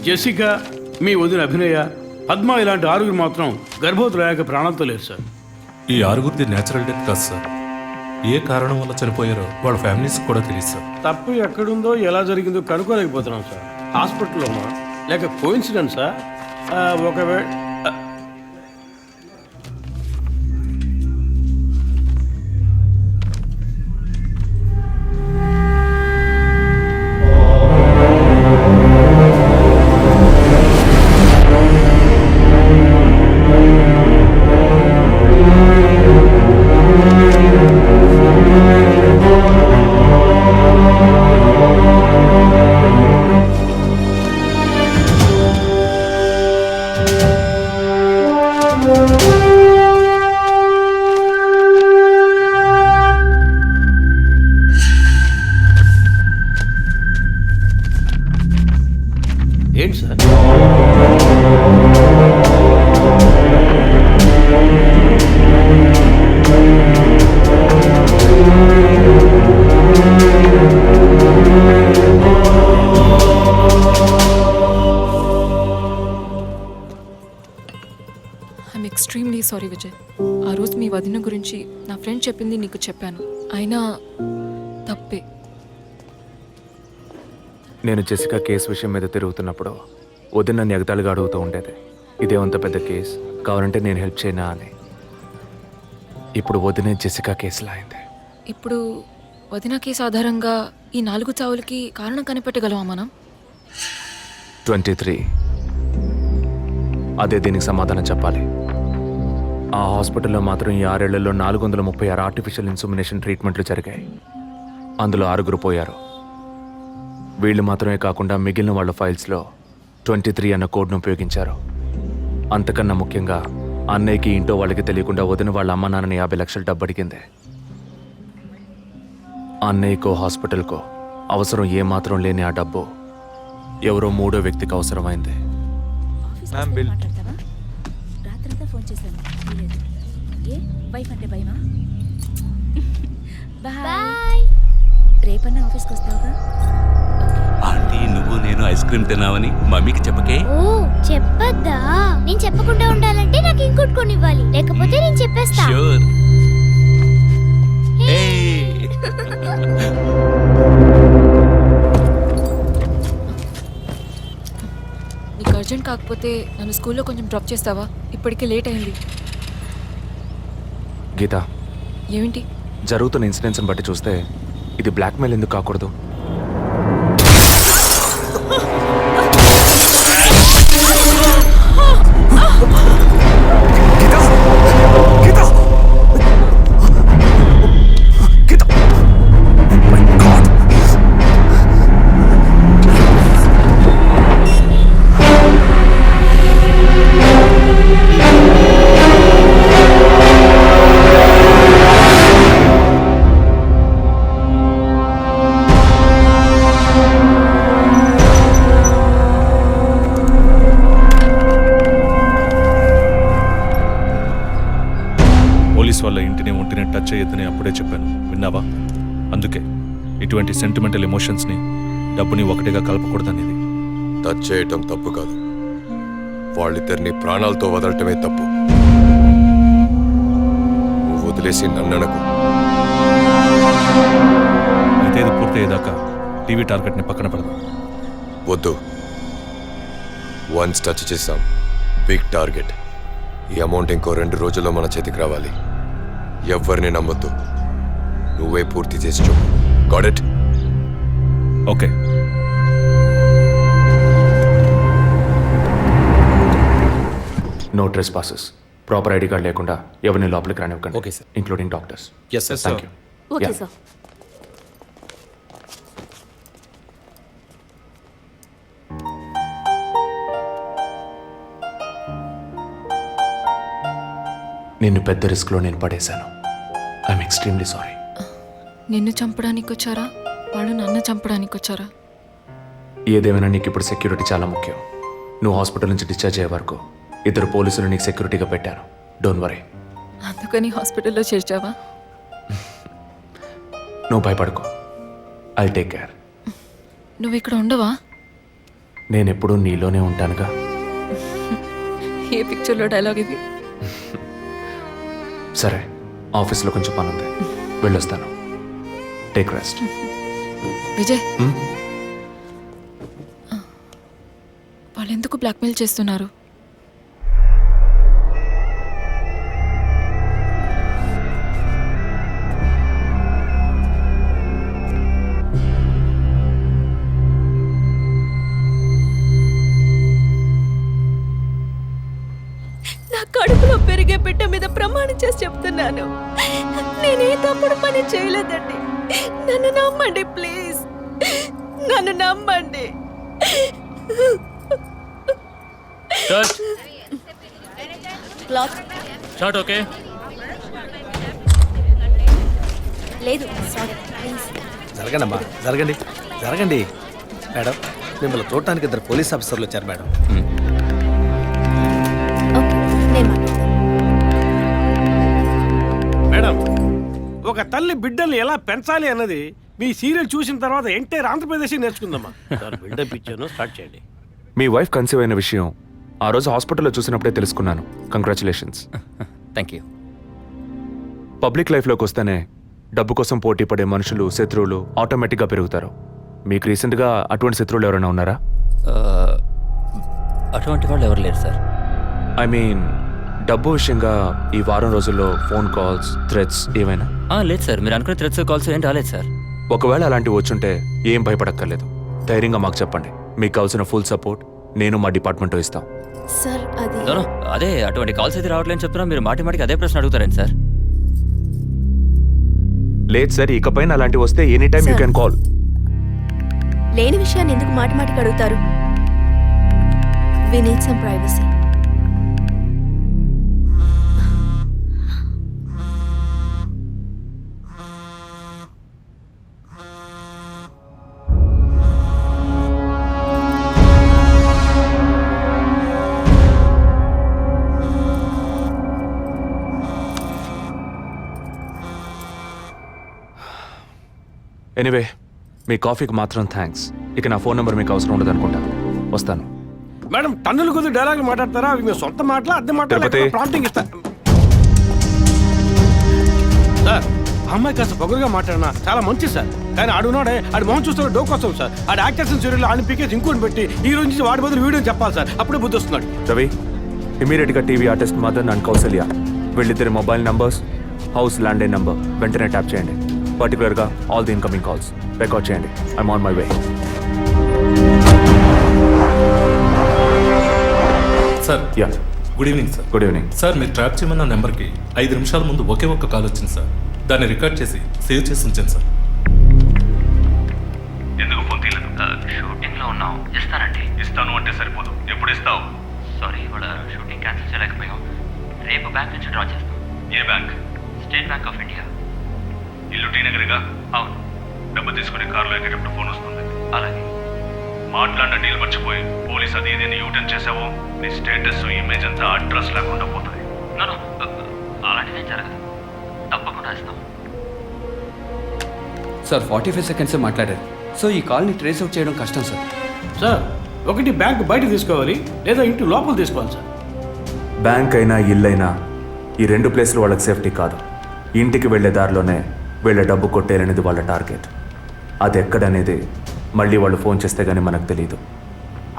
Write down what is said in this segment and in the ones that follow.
Jessica, మీ వదిన అభినయ, పద్మ ఇలాంటి ఆరుగురు మాత్రం గర్భవతులయ్యాక ప్రాణాలతో లేరు సార్. ఈ ఆరుగురిది నేచురల్ డెత్ కాదు సార్. ఏ కారణం వల్ల చనిపోయారో వాళ్ళ ఫ్యామిలీస్ కూడా తెలియదు సార్. తప్పు ఎక్కడుందో ఎలా జరిగిందో కనుక్కోలేకపోతున్నాం సార్. హాస్పిటల్లోనా లేక కోఇన్సిడెన్సా? ఒకవేళ ఏంటి sir? I'm extremely sorry Vijay. ఆ రోజు మీ వదిన గురించి నా ఫ్రెండ్ చెప్పింది నీకు చెప్పాను. అయినా తప్పే. నేను జెసికా కేసు విషయం మీద తిరుగుతున్నప్పుడు వదిన నన్ను ఎగతాళిగా అడుగుతూ ఉండేది, ఇదేమంత పెద్ద కేసు, కావాలంటే నేను హెల్ప్ చేయనా అని. ఇప్పుడు వదిన జెసికా కేసులా అయింది. ఇప్పుడు వదిన కేసు ఆధారంగా ఈ 4 చావులకి కారణం కనిపెట్టగలమా మనం? 23. అదే దీనికి సమాధానం చెప్పాలి. ఆ హాస్పిటల్లో మాత్రం ఈ 6 ఏళ్లలో 436 ఆర్టిఫిషియల్ ఇన్సుమినేషన్ ట్రీట్మెంట్లు జరిగాయి. అందులో 6 పోయారు. వీళ్ళు మాత్రమే కాకుండా మిగిలిన వాళ్ళ ఫైల్స్లో 23 అన్న కోడ్ను ఉపయోగించారు. అంతకన్నా ముఖ్యంగా అన్నయ్యకి ఇంటో వాళ్ళకి తెలియకుండా వదిన వాళ్ళ అమ్మ నాన్నని 50 లక్షలు డబ్బు అడిగింది. అన్నయ్యకో హాస్పిటల్కో అవసరం ఏమాత్రం లేని ఆ డబ్బు ఎవరో 3వ వ్యక్తికి అవసరమైంది. రాత్రంతా ఫోన్ చేశాను. ఏ వైఫ్ అంటే భయమా? బాయ్. రేపన్నా ఆఫీస్కి వస్తావుగా? ఆంటీ, నువ్వు నేను ఐస్ క్రీమ్ తిన్నావని మమ్మీకి చెప్పకే. ఓ చెప్పద్దా? నేను చెప్పకుండా ఉండాలంటే నాకు ఇంకోటి కొనివ్వాలి, లేకపోతే నేను చెప్పేస్తా. ష్యూర్. నీకు అర్జెంట్ కాకపోతే నన్ను స్కూల్లో కొంచెం డ్రాప్ చేస్తావా? ఇప్పటికే లేట్ అయింది. గీత, ఏమిటి? జరుగుతున్న ఇన్సిడెంట్స్ని బట్టి చూస్తే ఇది బ్లాక్మెయిల్ ఎందుకు కాకూడదు? వాళ్ళ ఇంటిని ఒంటిని టచ్ చేయొద్దని అప్పుడే చెప్పాను, విన్నావా? అందుకే ఇటువంటి సెంటిమెంటల్ ఎమోషన్స్ని డబ్బుని ఒకటిగా కలపకూడదనేది. టచ్ చేయటం తప్పు కాదు, వాళ్ళిద్దరిని ప్రాణాలతో వదలటమే తప్పు. నువ్వు వదిలేసి నన్ననకు. అయితే ఇది పూర్తయ్యేదాకా టీవీ టార్గెట్ని పక్కన పెడదాం. వద్దు, వన్స్ టచ్ చేసాం, బిగ్ టార్గెట్. ఈ అమౌంట్ ఇంకో 2 రోజుల్లో మన చేతికి రావాలి. ఎవరిని నమ్మొద్దు, నువ్వే పూర్తి చేసి చూపు. Got it? Okay. No trespasses. Proper ID card లేకుండా ఎవరిని లోపలికి రానివ్వకండి. Okay sir. Including doctors. Yes sir. Thank you. Okay sir. నిన్ను పెద్ద రిస్క్లో నేను పడేశాను. I'm extremely sorry. నిన్ను చంపడానికి వచ్చారా, వాళ్ళు నన్ను చంపడానికి వచ్చారా? ఏదేమైనా నీకు ఇప్పుడు సెక్యూరిటీ చాలా ముఖ్యం. నువ్వు హాస్పిటల్ నుంచి డిశ్చార్జ్ అయ్యే వరకు 2 పోలీసులు నీకు సెక్యూరిటీగా పెట్టాను. Don't worry. అందుకని హాస్పిటల్లో చేర్చావా? నువ్వు భయపడుకో, ఐ టేక్ కేర్. నువ్వు ఇక్కడ ఉండవా? నేనెప్పుడూ నీలోనే ఉంటానుగా. ఏ పిక్చర్లో డైలాగ్ ఇది? సరే, ఆఫీస్లో కొంచెం పని ఉంది, వెళ్ళొస్తాను. Take rest. విజయ్, వాళ్ళు ఎందుకు బ్లాక్మెయిల్ చేస్తున్నారు? నా కడుపులో పెరిగే బిడ్డ మీద ప్రమాణం చేసి చెప్తున్నాను, నేనే తప్పుడు పని చేయలేదండి. నన్ను నమ్మండి ప్లీజ్, నన్ను నమ్మండి. Short okay. లేదు సారీ ప్లీజ్. జరగండి అమ్మా, జరగండి జరగండి. మేడం, మిమ్మల్ని చూడటానికి ఇద్దరు పోలీస్ ఆఫీసర్లు వచ్చారు మేడం. ఓకే, నేను మాట్లాడతాను. మేడం, ఒక తల్లి బిడ్డల్ని ఎలా పెంచాలి అన్నది మీ సీరియల్ చూసిన తర్వాత ఎంటైర్ ఆంధ్రప్రదేశ్ నేర్చుకుందామా. సార్ బిల్డప్ ఇచ్చాను, స్టార్ట్ చేయండి. మీ వైఫ్ కన్సీవ్ అయిన విషయం ఆ రోజు హాస్పిటల్లో చూసినప్పుడే తెలుసుకున్నాను. కంగ్రాచులేషన్స్. Thank you. పబ్లిక్ లైఫ్లోకి వస్తేనే డబ్బు కోసం పోటీ పడే మనుషులు, శత్రువులు ఆటోమేటిక్గా పెరుగుతారు. మీకు రీసెంట్గా అటువంటి శత్రువులు ఎవరైనా ఉన్నారా? అటువంటి వాళ్ళు ఎవరు లేరు సార్. ఐ మీన్ డబ్బు విషయంగా ఈ వారం రోజుల్లో ఫోన్ కాల్స్, థ్రెట్స్ ఏమైనా? లేదు సార్, మీరు అనుకునే థ్రెడ్స్ కాల్స్ ఏం రాలేదు సార్. ఒకవేళ అలాంటివి వచ్చుంటే ఏం భయపడక్కర్లేదు. ధైర్యంగా మాకు చెప్పండి. మీకు కావాల్సిన ఫుల్ సపోర్ట్ నేను మా డిపార్ట్మెంట్లో ఇస్తాం. సార్ అది నో, అదే అటువంటి కాల్స్ అయితే రావట్లేని చెప్తున్నా, మీరు మాటి మాటికి అదే ప్రశ్న అడుగుతారండి సార్. లేదు సార్, ఇకపైన అలాంటివి వస్తే any time you Sir. Can call. లేని విషయాన్ని ఎందుకు మాటి మాటికి అడుగుతారు? We need some privacy. Anyway, మీ కాఫీకి మాత్రం థ్యాంక్స్. ఇక నా ఫోన్ నెంబర్ మీకు అవసరం ఉండదు అనుకుంటా. వస్తాను. మేడం, టన్నుల కొద్ది డైలాగ్ మాట్లాడతారా? అవి మీ సొంత మాటలా, అద్దె మాటలా, తిరుపతి. ప్రాంప్టింగ్ ఇస్తా. సార్, ఆ అమ్మాయి కాస్త పొగరుగా మాట్లాడినా చాలా మంచి సార్. కానీ ఆడున్నాడే, ఆడి మొహం చూస్తున్న డోక్ వస్తాం సార్. ఆడి యాక్టర్స్ సీరియల్ ఆడిని పీకేసి ఇంకోటి పెట్టి ఈ రోజు నుంచి వాడి బదులు వీడియో చెప్పాలి సార్. అప్పుడే బుద్ధి వస్తున్నాడు. రవి, ఇమీడియట్గా TV artist Madan and Kausalya వీళ్ళిద్దరి mobile numbers, house landline number వెంటనే ట్యాప్ చేయండి. పర్టికులర్గా all the incoming calls record చేయండి. I'm on my way. Sir, ya, good evening sir. Good evening. Sir, మీరు ట్రాప్ చేయమన్న నెంబర్కి 5 నిమిషాల ముందు ఒకే ఒక్క కాల్ వచ్చింది సార్. దాన్ని రికార్డ్ చేసి సేవ్ చేసి ఉంచాను సార్. ఎందుకు ఫోన్ తీయలేదు? షూటింగ్లో ఉన్నాం, ఇస్తానండి. ఇస్తాను అంటే సరిపోదు. ఎప్పుడు ఇస్తావు? సారీ, ఇవాళ షూటింగ్ క్యాన్సిల్ చేయలేకపోయాం. రేపు బ్యాంక్ నుంచి డ్రా చేస్తాం. ఏ bank? State Bank of India. ఇల్లు టీ నగర్గా? అవును. డబ్బు తీసుకుని కారులో ఎక్కేటప్పుడు ఫోన్ వస్తుంది. అలాగే. మాట్లాడిన డీల్ మర్చిపోయి పోలీస్ అది ఇదేని యూటర్న్ చేసావో నీ స్టేటస్, ఇమేజ్ అంతా అడ్రస్ లేకుండా పోతుంది. నో, అలాంటిదేం జరగదు. తప్పకుండా ఇస్తాం. సార్ 45 సెకండ్సే మాట్లాడారు. సో ఈ కాల్ని ట్రేస్ అవుట్ చేయడం కష్టం సార్. సార్, ఒకటి బ్యాంక్ బయట తీసుకోవాలి, లేదా ఇంటి లోపల తీసుకోవాలి సార్. బ్యాంక్ అయినా ఇల్లైనా ఈ రెండు ప్లేస్లు వాళ్ళకి సేఫ్టీ కాదు. ఇంటికి వెళ్ళే దారిలోనే వీళ్ళ డబ్బు కొట్టేరనేది వాళ్ళ టార్గెట్. అది ఎక్కడనేది మళ్ళీ వాళ్ళు ఫోన్ చేస్తే గానీ మనకు తెలియదు.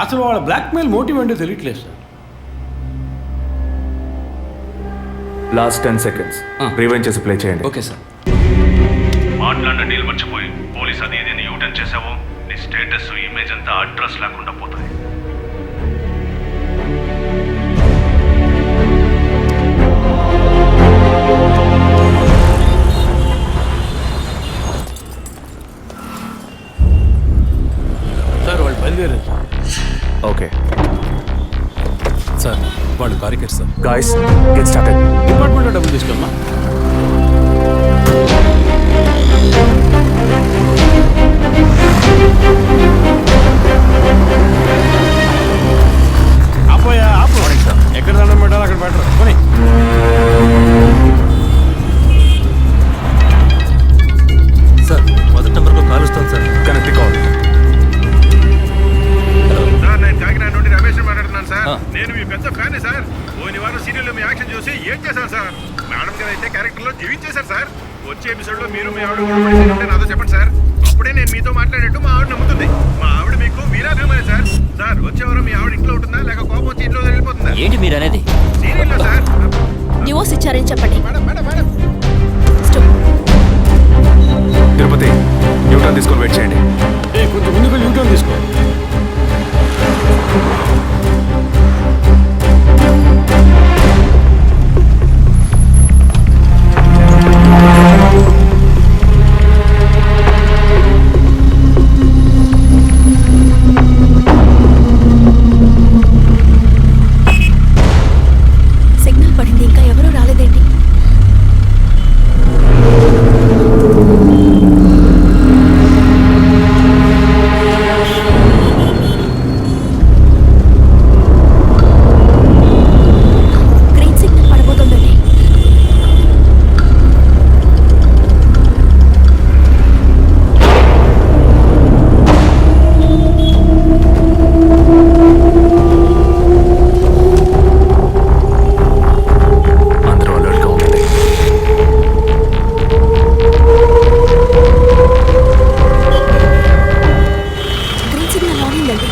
అసలు వాళ్ళ బ్లాక్మెయిల్ మోటివ్ ఏంటో తెలియట్లేదు సార్. లాస్ట్ 10 సెకండ్స్ రివైండ్ చేసి ప్లే చేయండి. Okay sir. మాట్లాడిన డీల్ మర్చిపోయి పోలీస్ అది ఇదేని యూటర్న్ చేసావో నీ స్టేటస్, ఇమేజ్ అంతా అడ్రస్ లేకుండా పోతుంది. సార్, వాళ్ళు బయలుదేరారు సార్. ఓకే సార్, వాళ్ళు కారికేట్ సార్. Guys, get started. డిపార్ట్మెంట్లో డబ్బులు తీసుకోమ్మా. ఆపోయా, ఆపు. ఎక్కడ దండం పెట్టాలి అక్కడ పెట్టరు. కొని సార్, మొదటి నెంబర్కు కాల్ వస్తుంది సార్. Connect call. హలో. వచ్చే ఎపిసోడ్ లో మీరు మీ ఆవిడ గొడవపడి ఉంటే నాతో చెప్పండి సార్. అప్పుడే నేను మీతో మాట్లాడేట్టు మా ఆవిడ నమ్ముతుంది. మా ఆవిడ మీకు వీరాభిమాని సార్. సార్ వచ్చేవారు మీ ఆవిడ ఇంట్లో ఉంటుందా లేక కోపం వచ్చి ఇంట్లో వెళ్ళిపోతుందా? ఏంటి మీరు అనేది? సీరియల్లో సార్. డివోర్స్ ఇచ్చారని చెప్పండి. Madam madam madam Tirupati Newton తీసుకొని వెయిట్ చేయండి. కొంచెం ముందుకు యూటర్న్ తీసుకో. సిగ్నల్ పడింది, ఇంకా ఎవరూ రాలేదేంటి? గ్రీన్ సిగ్నల్ పడబోతోందండి. అందరూ అలర్ట్గా ఉండండి. గ్రీన్ సిగ్నల్ ఆన్ అయిందండి.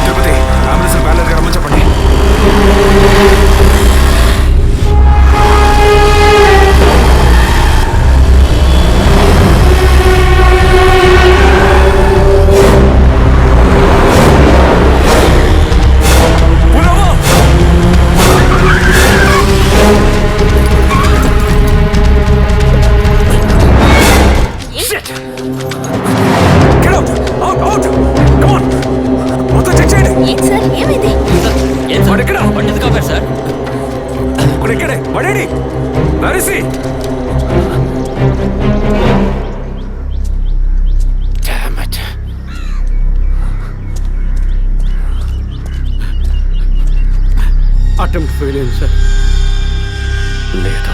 తిరుపతి అంబులెన్స్ బ్యాలెన్స్ రమ్మని చెప్పండి. ఏంటి సార్, ఏమైంది? పండిత్ కాపారు సార్. ఇక్కడే పడేడి నరిసి అటెంప్ట్ ఫెయిల్ అయింది సార్. లేదు.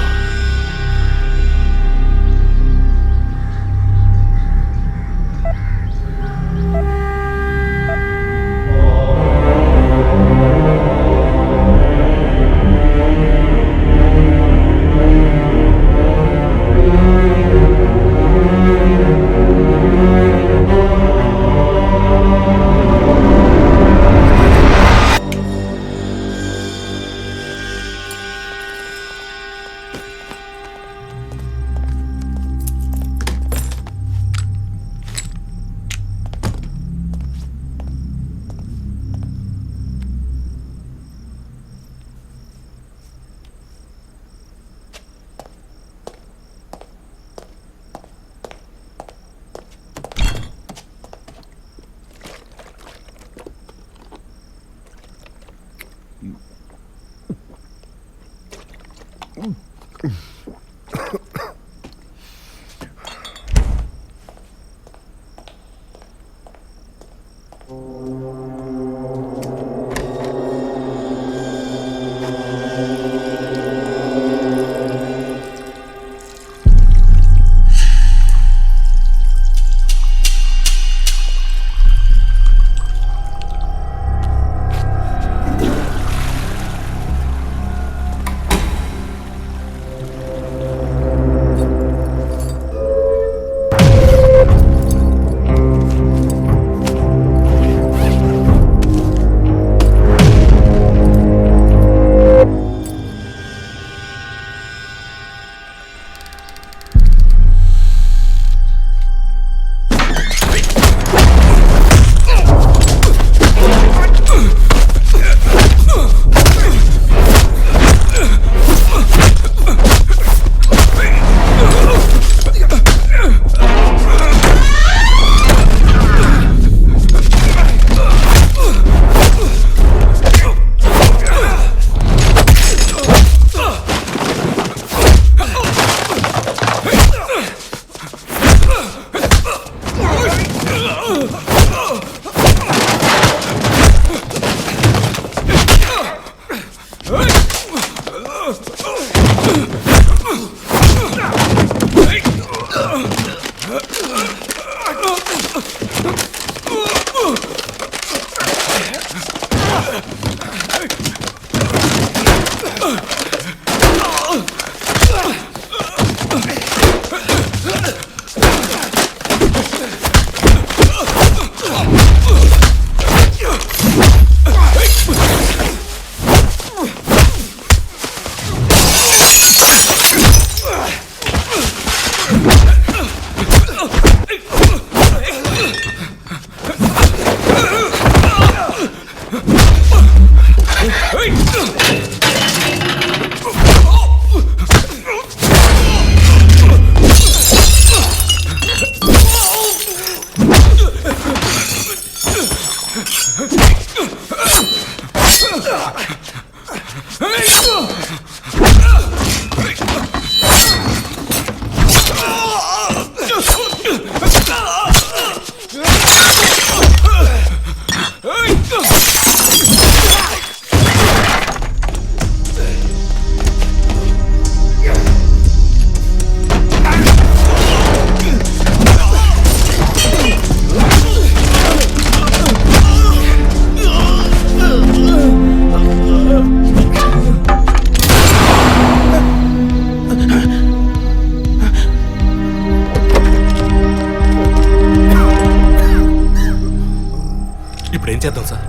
చేద్దాం సార్?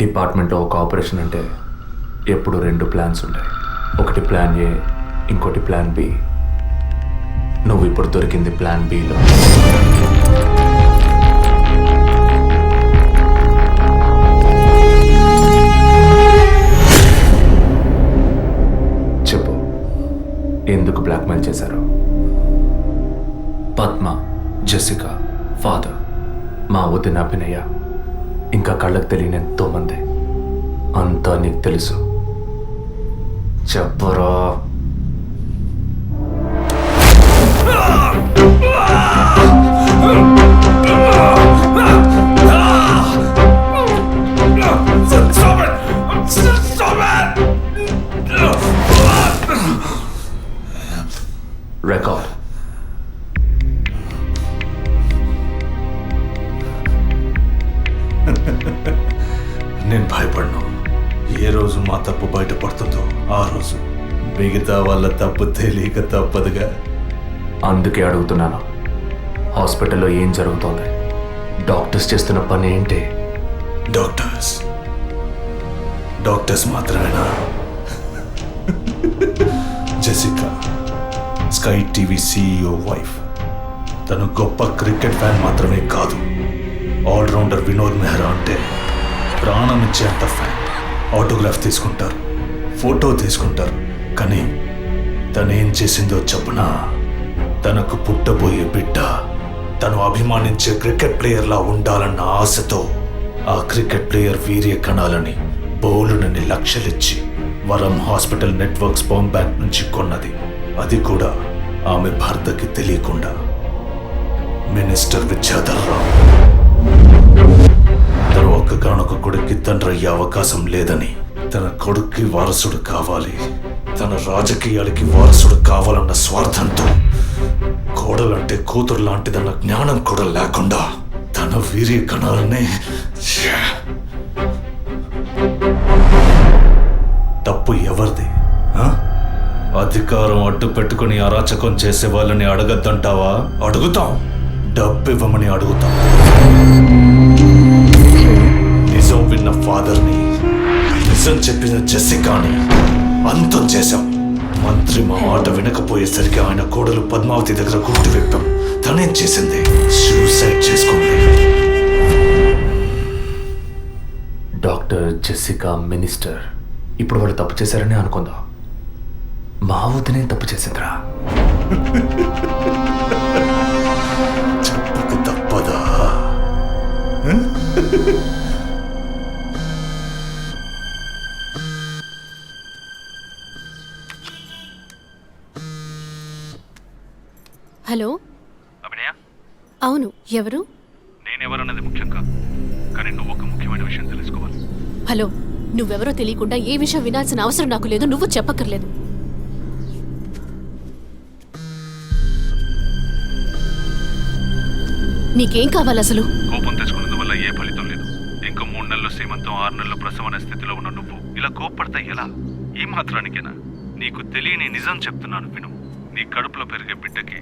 డిపార్ట్మెంట్లో ఒక ఆపరేషన్ అంటే ఎప్పుడు 2 ప్లాన్స్ ఉంటాయి. ఒకటి ప్లాన్ ఏ, ఇంకోటి ప్లాన్ బి. నువ్వు ఇప్పుడు దొరికింది ప్లాన్ బిలో. చెప్పు, ఎందుకు బ్లాక్మెయిల్ చేశారు? పద్మ, జెసికా, ఫాదర్, మా వదిన అభినయ, ఇంకా కళ్ళకు తెలియని ఎంతో మంది. అంతా నీకు తెలుసు. చెప్పరా. రికార్డ్. నేను భయపడను. ఏ రోజు మా తప్పు బయటపడుతుందో ఆ రోజు మిగతా వాళ్ళ తప్పు తెలియక తప్పదుగా. అందుకే అడుగుతున్నాను, హాస్పిటల్లో ఏం జరుగుతోంది? డాక్టర్స్ చేస్తున్న పని ఏంటి? డాక్టర్స్ మాత్రమేనా? Jessica sky TV CEO wife. తను గొప్ప క్రికెట్ ఫ్యాన్ మాత్రమే కాదు, ఆల్రౌండర్ వినోద్ మెహ్రా అంటే ప్రాణం ఇచ్చేంత ఫ్యాన్. ఆటోగ్రాఫ్ తీసుకుంటారు, ఫోటో తీసుకుంటారు. కానీ తనేం చేసిందో చెప్పునా? తనకు పుట్టబోయే బిడ్డ తను అభిమానించే క్రికెట్ ప్లేయర్లా ఉండాలన్న ఆశతో ఆ క్రికెట్ ప్లేయర్ వీర్య కణాలని బౌలునని లక్షలిచ్చి వరం హాస్పిటల్ నెట్వర్క్ స్పర్మ్ బ్యాంక్ నుంచి కొన్నది. అది కూడా ఆమె భర్తకి తెలియకుండా. మినిస్టర్ విద్యాధర్ రావు తన ఒక్కగానొక్క కొడుక్కి తండ్రి అయ్యే అవకాశం లేదని, తన కొడుక్కి వారసుడు కావాలి, తన రాజకీయాలకి వారసుడు కావాలన్న స్వార్థంతో, కోడలంటే కూతురు లాంటిదన్న జ్ఞానం కూడా లేకుండా తన వీర్య కణాలనే. తప్పు ఎవరిది? అధికారం అడ్డు పెట్టుకుని అరాచకం చేసే వాళ్ళని అడగద్దంటావా? అడుగుతాం. డబ్బు ఇవ్వమని అడుగుతాం. నిజం విన్న ఫాదర్ని, నిజం చెప్పిన జెసికాని అంతం చేశాం. మంత్రి మా మాట వినకపోయేసరికి ఆయన కోడలు పద్మావతి దగ్గర గుర్తు విప్పాం. తనేం చేసింది? సూసైడ్ చేసుకుంది. డాక్టర్, జెసికా, మినిస్టర్, ఇప్పుడు వాళ్ళు తప్పు చేశారని అనుకుందాం. మా వదినే తప్పు చేసిందిరా. చెప్పుకు తప్పదా? హలో, అభినయ, అవును, ఎవరు? నేనెవరన్నది ముఖ్యం కాదు, కానీ నువ్వు ఒక ముఖ్యమైన విషయం తెలుసుకోవాలి. హలో, నువ్వెవరో తెలియకుండా ఏ విషయం వినాల్సిన అవసరం నాకు లేదు. నువ్వు చెప్పక్కర్లేదు. నీకేం కావాలి అసలు? కోపం తెచ్చుకున్నందువల్ల ఏ ఫలితం లేదు. ఇంకో 3 నెలలు సీమంతం, 6 నెలలు ప్రసవం అనే స్థితిలో ఉన్న నువ్వు ఇలా కోప్పడతా ఎలా? ఈ మాత్రానికేనా? నీకు తెలియని నిజం చెప్తున్నాను, విను. నీ కడుపులో పెరిగే బిడ్డకి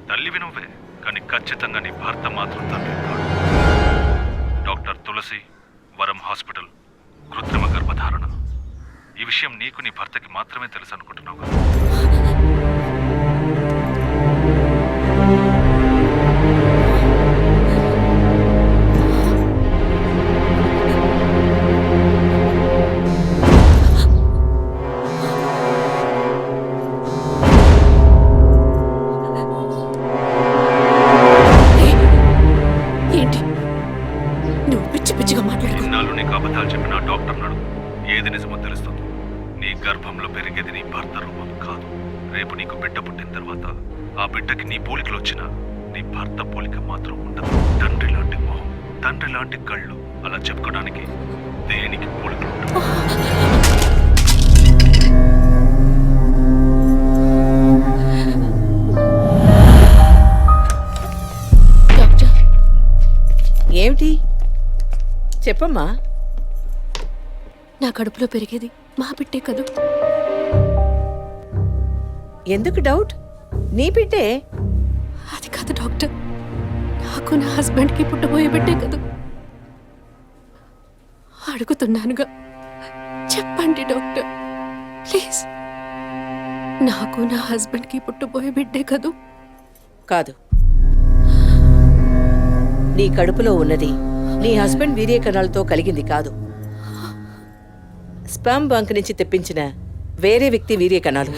తల్లివి నువ్వే, కానీ ఖచ్చితంగా నీ భర్త మాత్రం తండ్రి కాడు. డాక్టర్ తులసి, వరం హాస్పిటల్, కృత్రిమ గర్భధారణ. ఈ విషయం నీకు నీ భర్తకి మాత్రమే తెలుసు అనుకుంటున్నావు కదా? ఏంటి నువ్వు పిచ్చి పిచ్చిగా మాట్లాడు? ఇన్నాళ్ళు నీకు అబద్ధాలు చెప్పిన డాక్టర్ నడు ఏది నిజమో తెలుస్తుంది. నీ గర్భంలో పెరిగేది నీ భర్త రూపం కాదు. రేపు నీకు బిడ్డ పుట్టిన తర్వాత ఆ బిడ్డకి నీ పోలికలు వచ్చినా నీ భర్త పోలిక మాత్రం ఉండదు. తండ్రి లాంటి మొహం, తండ్రి లాంటి కళ్ళు, అలా చెప్పుకోవడానికి దేనికి పోలికలు ఉండవు. చెప్పమ్మా. నా కడుపులో పెరిగేది మా బిడ్డే కదూ. ఎందుకు డౌట్? నీ బిడ్డే. అది కాదు డాక్టర్, నాకు నా హస్బెండ్కి పుట్టబోయే బిడ్డే కదూ. అడుగుతున్నానుగా, చెప్పండి డాక్టర్ ప్లీజ్. నాకు నా హస్బెండ్కి పుట్టబోయే బిడ్డే కదూ. కాదు, నీ కడుపులో ఉన్నది నీ హస్బెండ్ వీర్య కణాలతో కలిగింది కాదు. స్పామ్ బంక్ నుంచి తెప్పించిన వేరే వ్యక్తి వీర్య కణాలు.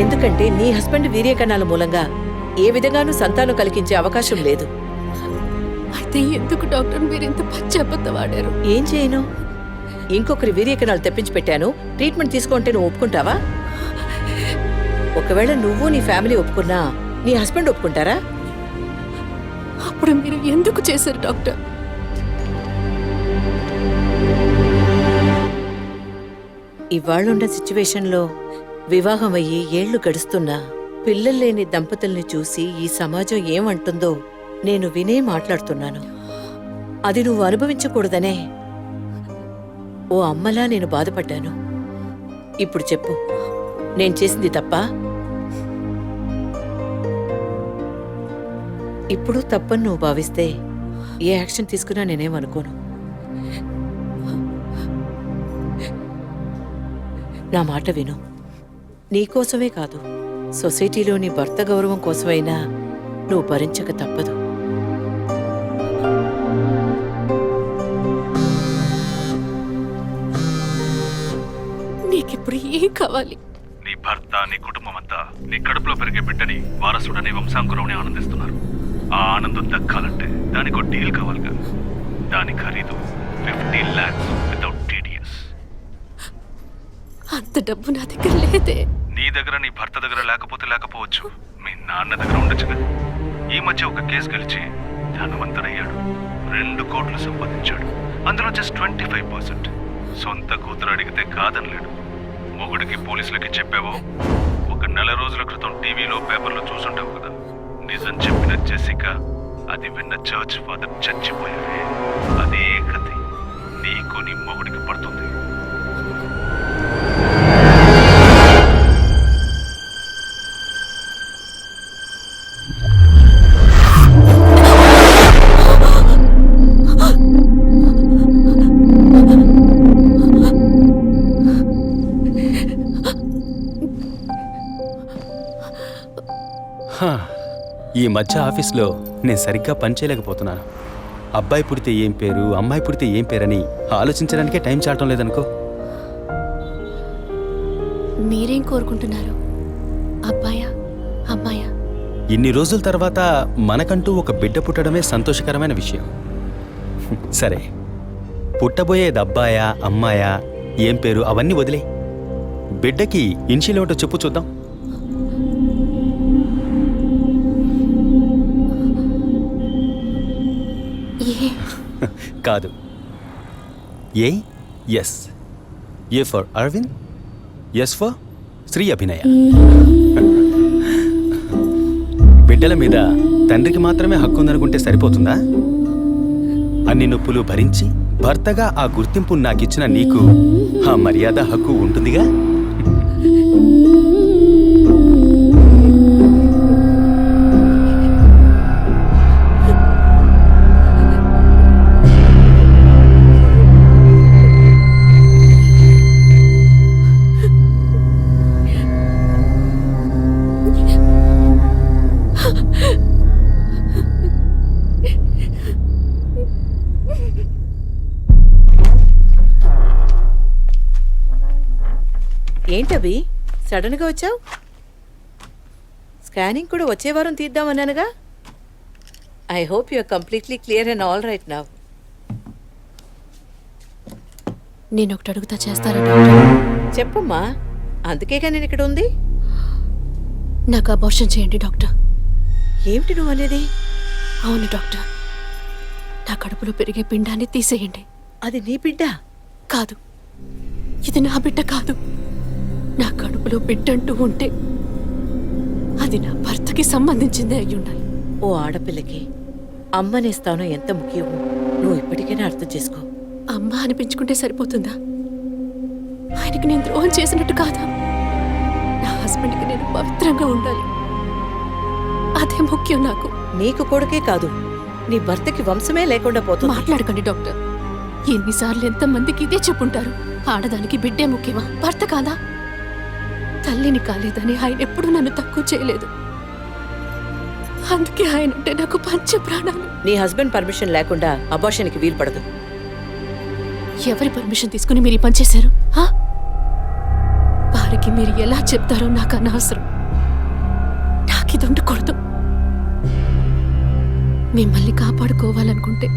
ఎందుకంటే నీ హస్బెండ్ వీర్య కణాల మూలంగా ఏ విధంగానూ సంతానం కలిగించే అవకాశం లేదు. అయితే ఎందుకు డాక్టర్ మీరు ఇంత పచ్చి అబద్ధం ఆడారు? ఏం చేయను? ఇంకొకరి వీర్య కణాలు తెప్పించి పెట్టాను, ట్రీట్మెంట్ తీసుకుంటే నువ్వు ఒప్పుకుంటావా? ఒకవేళ నువ్వు నీ ఫ్యామిలీ ఒప్పుకున్నా నీ హస్బెండ్ ఒప్పుకుంటారా? అప్పుడు మీరు ఎందుకు చేశారు డాక్టర్? ఇవాళ్ళున్న సిచ్యువేషన్లో వివాహం అయ్యి ఏళ్లు గడుస్తున్నా పిల్లలు లేని దంపతుల్ని చూసి ఈ సమాజం ఏమంటుందో నేను వినే మాట్లాడుతున్నాను. అది నువ్వు అనుభవించకూడదనే ఓ అమ్మలా నేను బాధపడ్డాను. ఇప్పుడు చెప్పు, నేను చేసింది తప్పా? ఇప్పుడు తప్పని నువ్వు భావిస్తే ఏ యాక్షన్ తీసుకున్నా నేనేమనుకోను. నా మాట విను. నీకోసమే కాదు, సొసైటీలోని భర్త గౌరవం కోసమైనా నువ్వు భరించక తప్పదు. నీకిప్పుడు ఏం కావాలి? నీ భర్త, నీ కుటుంబం అంతా నీ కడుపులో పెరిగే బిడ్డని వారసుడని వంశాంకురంని ఆనందిస్తున్నారు. ఆ ఆనందం దక్కాలంటే దానికి ఒక డీల్ కావాలిగా. దాని ఖరీదు 50 lakhs వితౌట్ టీడీఎస్. అంత డబ్బు నా దగ్గర లేదే. నీ దగ్గర, నీ భర్త దగ్గర లేకపోవచ్చు, మీ నాన్న దగ్గర ఉండొచ్చు కదా. ఈ మధ్య ఒక కేసు గెలిచి ధనవంతుడయ్యాడు. 2 కోట్లు సంపాదించాడు. అందులో జస్ట్ 25%. సొంత కూతురు అడిగితే కాదనలేడు. మొగుడికి, పోలీసులకి చెప్పావో, ఒక నెల రోజుల క్రితం టీవీలో, పేపర్లో చూసుంటావు కదా. నిజం చెప్పిన జెసికా, అది విన్న చర్చ్ ఫాదర్ చచ్చిపోయారే. అదే కథ నీకు నీ మొగుడికి పడుతుంది. ఈ మధ్య ఆఫీస్లో నేను సరిగ్గా పనిచేయలేకపోతున్నాను. అబ్బాయి పుడితే ఏం పేరు, అమ్మాయి పుడితే ఏం పేరని ఆలోచించడానికే టైం చాలటం లేదనుకో. మీరేం కోరుకుంటున్నారు? అబ్బాయా, అమ్మాయా? ఇన్ని రోజుల తర్వాత మనకంటూ ఒక బిడ్డ పుట్టడమే సంతోషకరమైన విషయం. సరే, పుట్టబోయేది అబ్బాయా, అమ్మాయా, ఏం పేరు అవన్నీ వదిలే. బిడ్డకి ఇన్షియల్ ఏమిటో చెప్పు చూద్దాం. కాదు, A. S. A for Aravind, S for Sri Abhinaya. బిడ్డల మీద తండ్రికి మాత్రమే హక్కు ఉందనుకుంటే సరిపోతుందా? అన్ని నొప్పులు భరించి భర్తగా ఆ గుర్తింపు నాకిచ్చిన నీకు ఆ మర్యాద, హక్కు ఉంటుందిగా. ఏంటవి సడన్ గా వచ్చావు? స్కానింగ్ కూడా వచ్చే వారం తీద్దామన్నానుగా. I hope you are completely clear and all right now. నేను ఒకటి అడుగుతా, చేస్తారా డాక్టర్? చెప్పమ్మా, అందుకేగా నేను ఇక్కడ ఉంది. నాకు అబార్షన్ చేయండి డాక్టర్. ఏమిటి నువ్వు అనేది? అవును డాక్టర్, నా కడుపులో పెరిగే పిండాన్ని తీసేయండి. అది నీ బిడ్డ కాదు, ఇది నా బిడ్డ కాదు. నా కడుపులో బిడ్డంటూ ఉంటే అది నా భర్తకి సంబంధించిందే అయి ఉండాలి. ఓ ఆడపిల్లకి అమ్మనే స్థానం ఎంత ముఖ్యమో నువ్వు ఇప్పటికైనా అర్థం చేసుకో. అమ్మ అనిపించుకుంటే సరిపోతుందా? ఆయనకి నేను ద్రోహం చేసినట్టు కాదా? నా హస్బెండ్కి నేను పవిత్రంగా ఉండాలి, అదే ముఖ్యం నాకు. నీకు కొడుకే కాదు, నీ భర్తకి వంశమే లేకుండా పోతుంది. మాట్లాడకండి డాక్టర్. ఎన్నిసార్లు ఎంతమందికి ఇదే చెప్పుంటారు. ఆడదానికి బిడ్డే ముఖ్యమా, భర్త కాదా? తల్లిని కాలేదని ఆయన ఎప్పుడూ నన్ను తక్కువ చేయలేదు. అందుకే ఆయన అంటే నాకు పంచ ప్రాణాలు. నీ హస్బెండ్ పర్మిషన్ లేకుండా అబార్షన్కి వీలు పడదు. ఎవరి పర్మిషన్ తీసుకుని మీరు ఈ పని చేశారు? వారికి మీరు ఎలా చెప్తారో నాకు అనవసరం. నాకు ఇది ఉండకూడదు. మిమ్మల్ని కాపాడుకోవాలనుకుంటే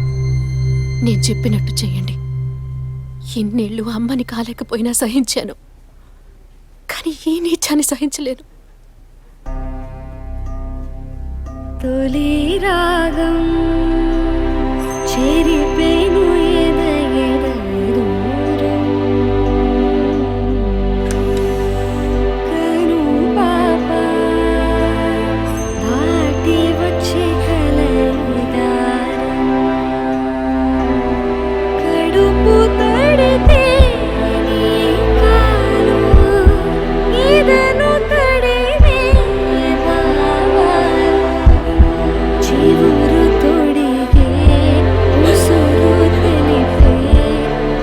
నేను చెప్పినట్టు చేయండి. ఇన్నేళ్ళు అమ్మని కాలేకపోయినా సహించాను, కానీ ఈ నీచాన్ని సహించలేను. తొలి రాగం చెరిపేను ఎదగెదూరం కను పాప దాటి వచ్చే కలదారం కడుపు తడితే నీ కాలు ఇదను తడివే బావా చివురు తొడిగే ఉసురు తెలిపే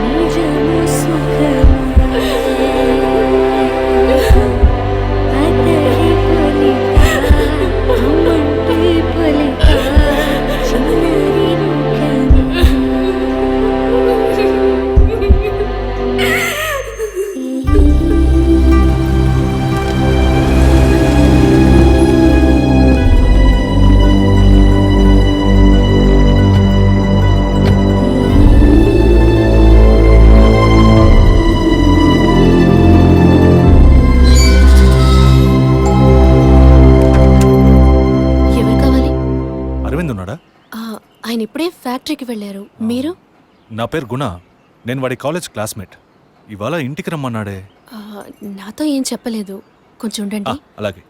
నిజము సుఖమే అతడి పొలిక అమ్మంటి పొలిక చిన్నరి ఎవరు కావాలి? అరవింద్ ఉన్నాడా? ఆయన ఇప్పుడే ఫ్యాక్టరీకి వెళ్ళారు. మీరు? నా పేరు గుణ, నేను వాడి కాలేజ్ క్లాస్మేట్. ఇవాళ ఇంటికి రమ్మన్నాడే. నాతో ఏం చెప్పలేదు. కొంచెం ఉండండి. అలాగే.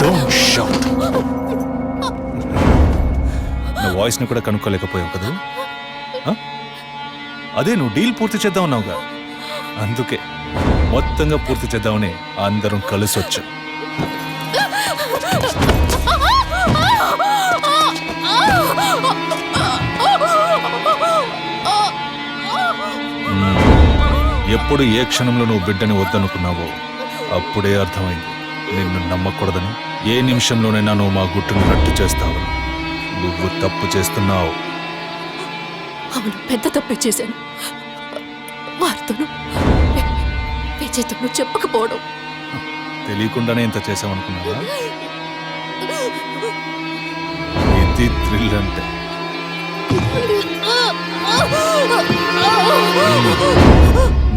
Don't shout. నా వాయిస్ని కూడా కనుక్కోలేకపోయావు కదా? అదే నువ్వు డీల్ పూర్తి చేద్దాం అన్నావుగా, అందుకే మొత్తంగా పూర్తి చేద్దామని అందరం కలిసి వచ్చాం. ఎప్పుడు ఏ క్షణంలో నువ్వు బిడ్డని వద్దనుకున్నావో అప్పుడే అర్థమైంది నిన్ను నమ్మకూడదని. ఏ నిమిషంలోనైనా నువ్వు మా గుట్టును రట్టు చేస్తావని. నువ్వు తప్పు చేస్తున్నావు. అవును, పెద్ద తప్పే చేశాను. వారితోనూ విజయ్తోనూ చెప్పకపోవడం. తెలియకుండానే ఇంత చేసావనుకున్నావా? ఇది థ్రిల్ అంటే.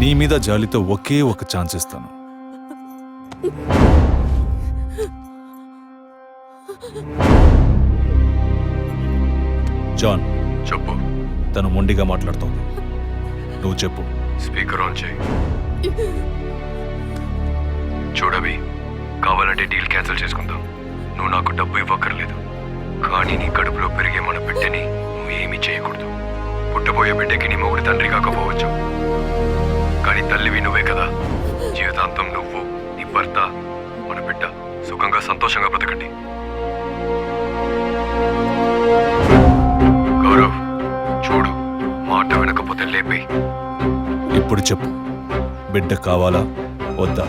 నీ మీద జాలితో ఒకే ఒక ఛాన్స్ ఇస్తాను. జాన్, చెప్పు. తను మొండిగా మాట్లాడుతోంది, నువ్వు చెప్పు. స్పీకర్ ఆన్ చేయి. చూడవి, కావాలంటే డీల్ క్యాన్సిల్ చేసుకుందాం. నువ్వు నాకు డబ్బు ఇవ్వక్కర్లేదు, కానీ నీ కడుపులో పెరిగే మన బిడ్డని నువ్వు ఏమీ చేయకూడదు. పుట్టబోయే బిడ్డకి నీ మొగుడు తండ్రి కాకపోవచ్చు, కానీ తల్లివి నువ్వే కదా. జీవితాంతం నువ్వు, నీ భర్త, మన బిడ్డ సుఖంగా సంతోషంగా బ్రతకండి. గౌరవ్, చూడు, మాట వినకపోతే లేపే. ఇప్పుడు చెప్పు, బిడ్డ కావాలా వద్దా?